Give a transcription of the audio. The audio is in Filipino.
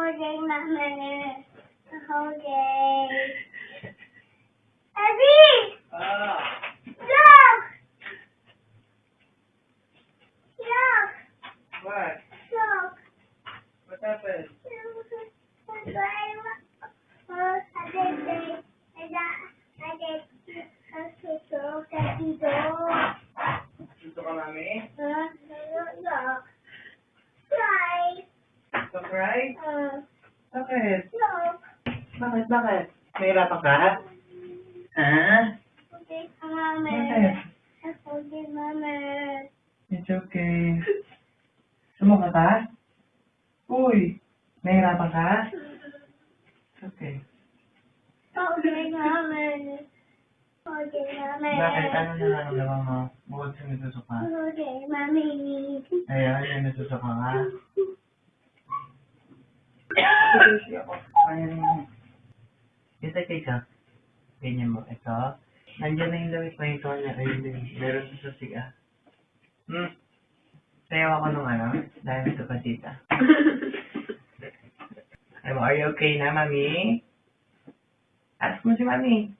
Okay, Mama. Okay. Abby! Look! Look! What? Look! What happened? Gusto ka, Mami? Gusto cry? Bakit? Bakit? Nahirapan ka? Ha? Bakit? It's okay. Sumuka ka? Uy! Nahirapan ka? It's okay. Bakit? Ano nararamdaman mo? Bukod sa nagsusuka? Ayaw, yung nagsusuka ka? Busy ako. Ayun. It's okay ka. Ganyan mo. Ito. Nandiyan na yung damit mo ito niya. Ayun din. Meron sa siga. Sayaw ako nung dahil ito pa tita. Are you okay na, Mami? Ask mo si Mami.